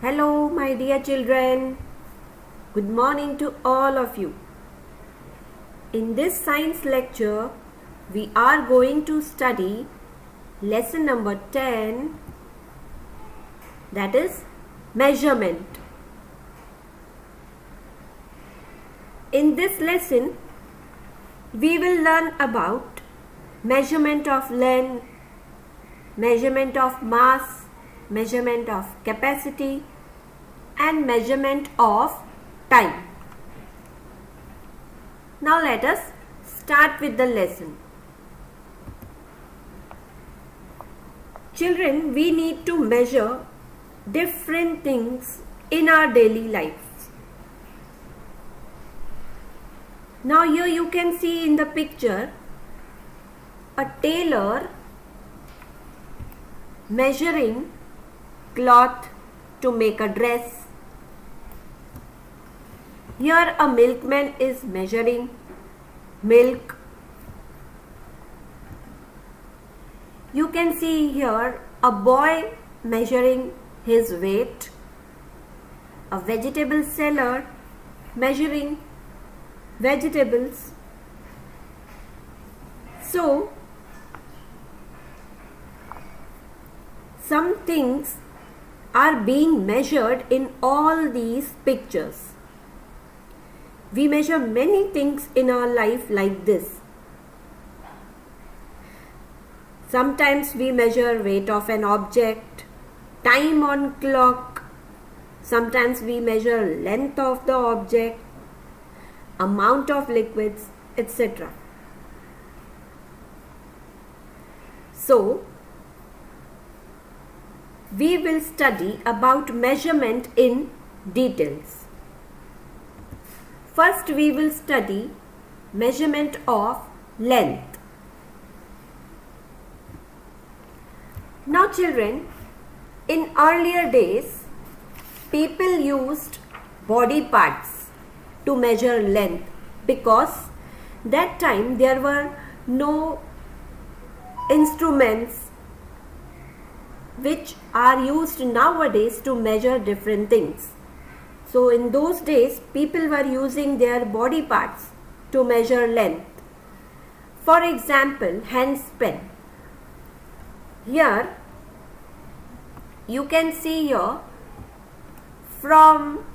Hello, my dear children. Good morning to all of you. In this science lecture, we are going to study lesson number 10, that is measurement. In this lesson, we will learn about measurement of length, measurement of mass, measurement of capacity, and measurement of time. Now let us start with the lesson. Children, we need to measure different things in our daily lives. Now here you can see in the picture a tailor measuring cloth to make a dress. Here a milkman is measuring milk. You can see here a boy measuring his weight, a vegetable seller measuring vegetables. So, some things are being measured in all these pictures. We measure many things in our life like this. Sometimes we measure weight of an object, time on clock. Sometimes we measure length of the object, amount of liquids, etc. So, we will study about measurement in details. First, we will study measurement of length. Now children, in earlier days, people used body parts to measure length because that time there were no instruments which are used nowadays to measure different things. So in those days, people were using their body parts to measure length. For example, handspan. Here you can see here from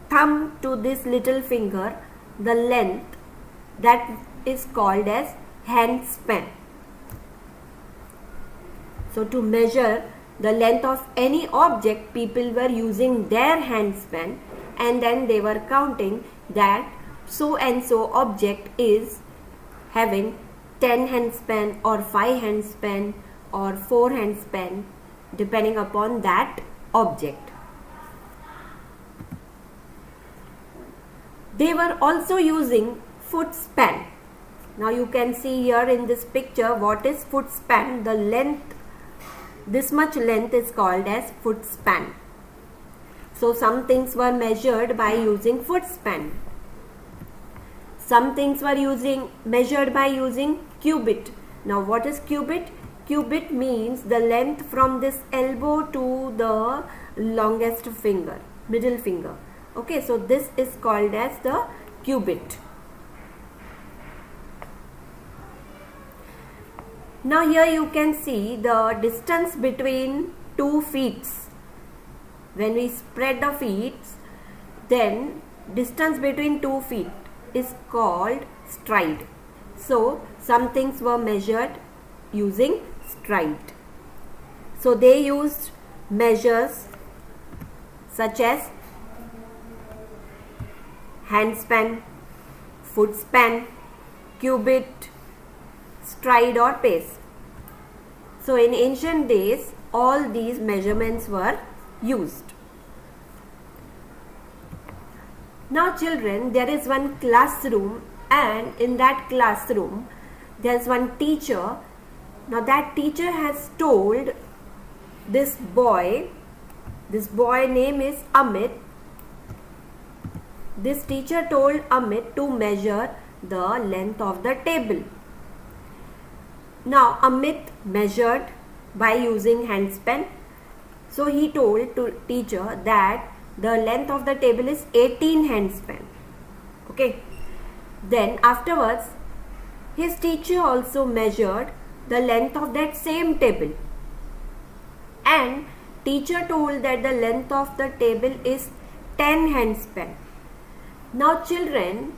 thumb to this little finger the length that is called as handspan. So to measure the length of any object, people were using their handspan and then they were counting that so and so object is having 10 handspan or 5 handspan or 4 handspan depending upon that object. They were also using foot span. Now you can see here in this picture what is foot span. The length, this much length is called as foot span. So some things were measured by using foot span. Some things were measured by using cubit. Now what is cubit? Cubit means the length from this elbow to the longest finger, middle finger. Okay, so this is called as the cubit. Now here you can see the distance between two feet. When we spread the feet, then distance between 2 feet is called stride. So some things were measured using stride. So they used measures such as handspan, foot span, cubit, stride or pace. So in ancient days, all these measurements were used. Now children, there is one classroom and in that classroom there is one teacher. Now that teacher has told this boy name is Amit. This teacher told Amit to measure the length of the table. Now Amit measured by using handspan So he told to teacher that the length of the table is 18 handspan. Okay. Then afterwards, his teacher also measured the length of that same table, and teacher told that the length of the table is 10 handspan. Now children,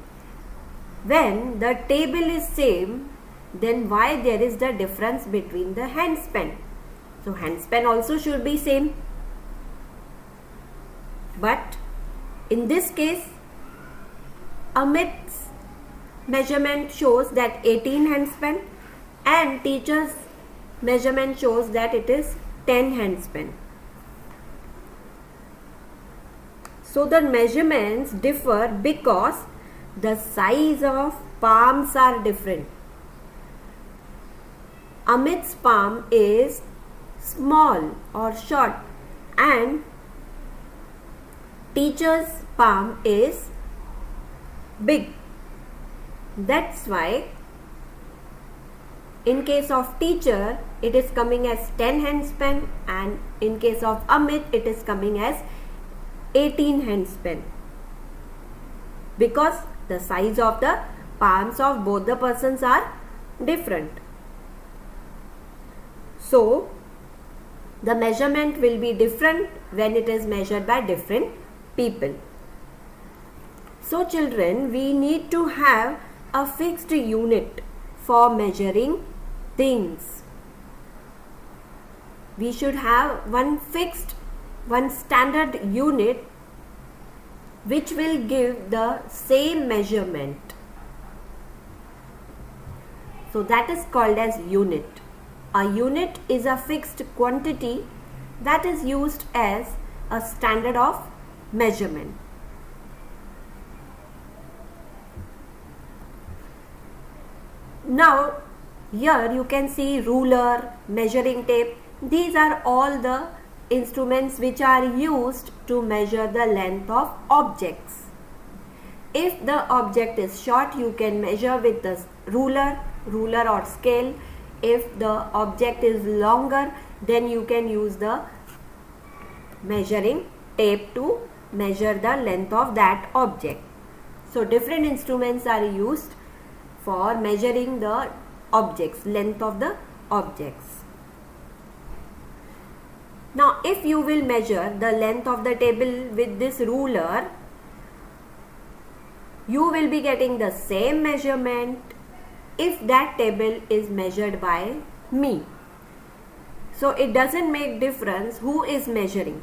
when the table is same, then why there is the difference between the handspan? So handspan also should be same. But in this case, Amit's measurement shows that 18 handspan and teacher's measurement shows that it is 10 handspan. So the measurements differ because the size of palms are different. Amit's palm is small or short and teacher's palm is big. That's why in case of teacher it is coming as 10 handspan and in case of Amit it is coming as 18 handspan, because the size of the palms of both the persons are different. So the measurement will be different when it is measured by different people. So children, we need to have a fixed unit for measuring things. We should have one standard unit which will give the same measurement. So that is called as unit. A unit is a fixed quantity that is used as a standard of measurement. Now here you can see ruler, measuring tape. These are all the instruments which are used to measure the length of objects. If the object is short, you can measure with the ruler or scale. If the object is longer, then you can use the measuring tape to measure the length of that object. So different instruments are used for measuring the objects, length of the objects. Now if you will measure the length of the table with this ruler, you will be getting the same measurement if that table is measured by me. So it doesn't make difference who is measuring.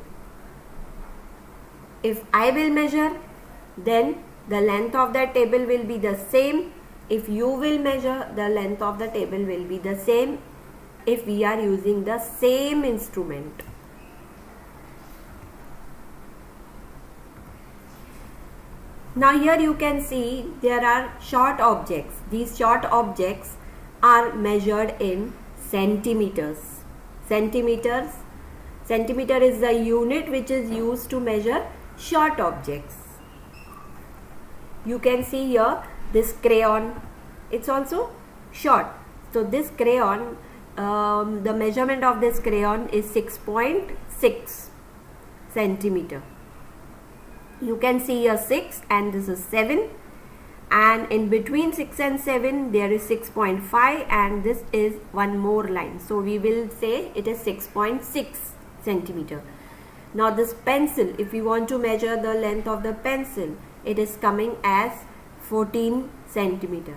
If I will measure, then the length of that table will be the same. If you will measure, the length of the table will be the same if we are using the same instrument. Now here you can see there are short objects. These short objects are measured in centimeters. Centimeter is the unit which is used to measure short objects. You can see here this crayon, it's also short. So this crayon, the measurement of this crayon is 6.6 centimeter. You can see here 6 and this is 7, and in between 6 and 7 there is 6.5 and this is one more line. So we will say it is 6.6 centimeter. Now this pencil, if we want to measure the length of the pencil, it is coming as 14 centimeter.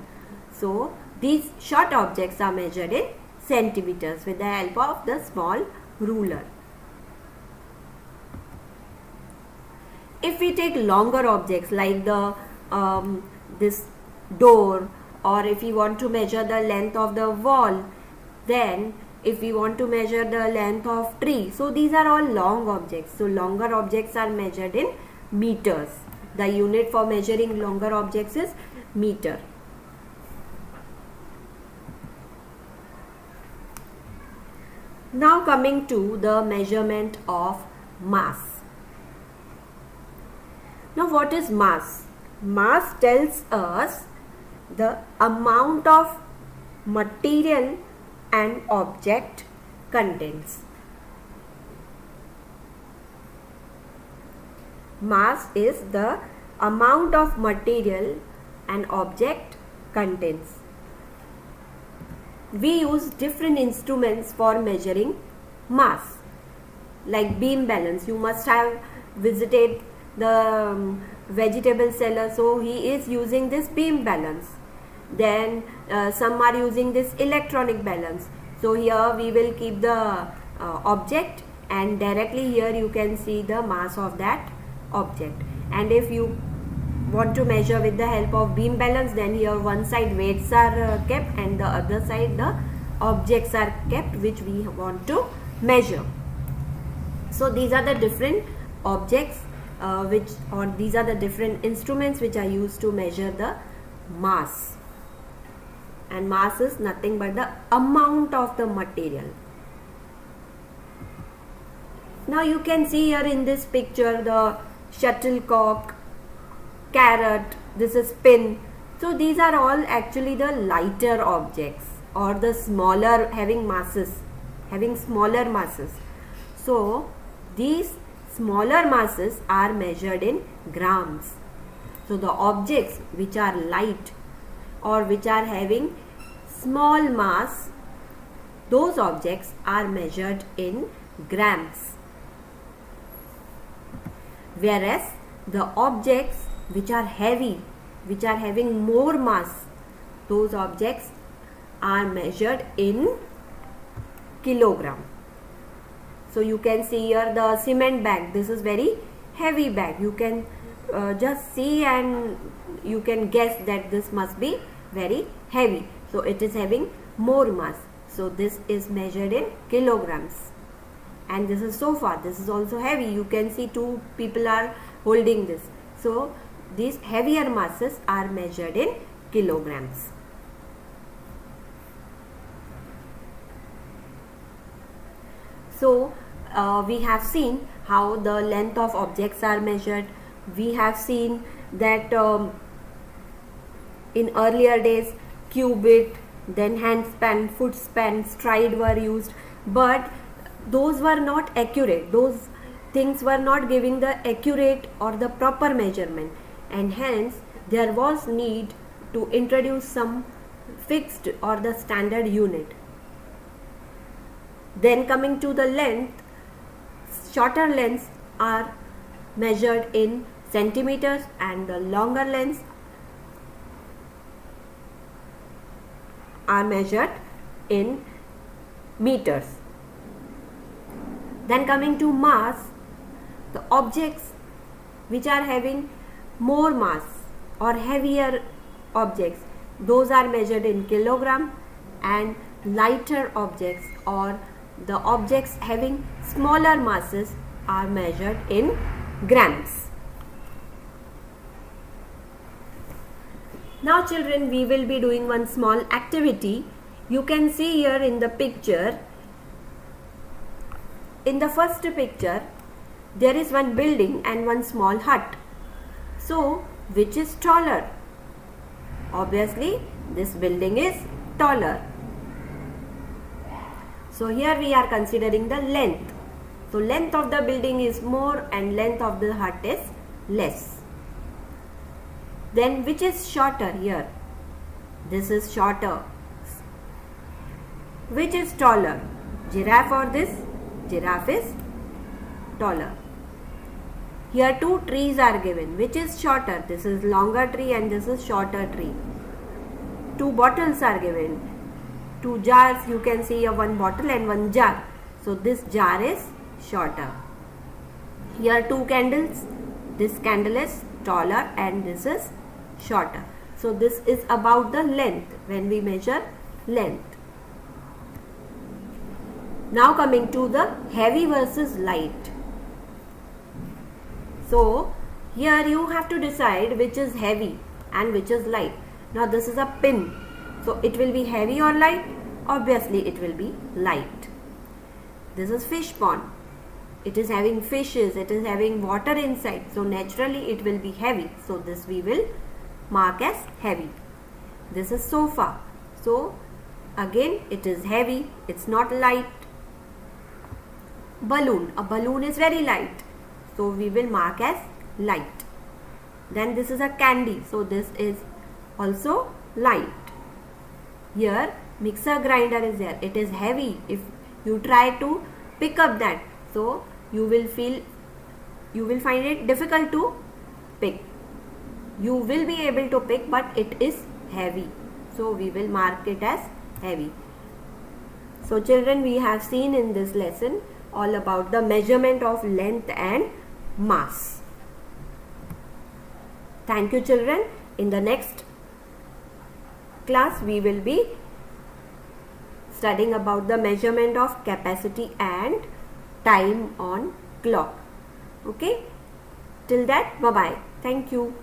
So these short objects are measured in centimeters with the help of the small ruler. If we take longer objects like the this door, or if we want to measure the length of the wall, then if we want to measure the length of tree, so these are all long objects. So longer objects are measured in meters. The unit for measuring longer objects is meter. Now coming to the measurement of mass. Now what is mass? Mass tells us the amount of material an object contains. Mass is the amount of material an object contains. We use different instruments for measuring mass. Like beam balance, you must have visited the vegetable seller, so he is using this beam balance. Then some are using this electronic balance. So here we will keep the object, and directly here you can see the mass of that object. And if you want to measure with the help of beam balance, then here one side weights are kept and the other side the objects are kept which we want to measure. So these are the different objects these are the different instruments which are used to measure the mass. And mass is nothing but the amount of the material. Now you can see here in this picture the shuttlecock, carrot, this is pin. So these are all actually the lighter objects or the smaller, having smaller masses. So these smaller masses are measured in grams. So the objects which are light or which are having small mass, those objects are measured in grams. Whereas the objects which are heavy, which are having more mass, those objects are measured in kilogram. So you can see here the cement bag. This is very heavy bag. You can just see and you can guess that this must be very heavy. So it is having more mass. So this is measured in kilograms. And this is sofa. This is also heavy. You can see two people are holding this. So these heavier masses are measured in kilograms. So we have seen how the length of objects are measured. We have seen that in earlier days cubit, then handspan, footspan, stride were used, but those were not accurate. Those things were not giving the accurate or the proper measurement, and hence there was need to introduce some fixed or the standard unit. Then coming to the length, shorter lengths are measured in centimeters and the longer lengths are measured in meters. Then coming to mass, the objects which are having more mass or heavier objects, those are measured in kilogram, and lighter objects or the objects having smaller masses are measured in grams. Now children, we will be doing one small activity. You can see here in the picture, in the first picture, there is one building and one small hut. So, which is taller? Obviously, this building is taller. So here we are considering the length. So length of the building is more and length of the hut is less. Then which is shorter here? This is shorter. Which is taller? Giraffe or this? Giraffe is taller. Here two trees are given. Which is shorter? This is longer tree and this is shorter tree. Two bottles are given. Two jars, you can see one bottle and one jar. So this jar is shorter. Here two candles. This candle is taller and this is shorter. So this is about the length when we measure length. Now coming to the heavy versus light. So here you have to decide which is heavy and which is light. Now this is a pin. So it will be heavy or light? Obviously it will be light. This is fish pond. It is having fishes, it is having water inside. So naturally it will be heavy. So this we will mark as heavy. This is sofa. So again it is heavy, it's not light. Balloon. A balloon is very light. So we will mark as light. Then this is a candy, so this is also light. Here mixer grinder is there, it is heavy. If you try to pick up that, so you will find it difficult to pick. You will be able to pick, but it is heavy, so we will mark it as heavy. So children, we have seen in this lesson all about the measurement of length and mass. Thank you children. In the next class we will be studying about the measurement of capacity and time on clock. Okay, till that, bye bye. Thank you.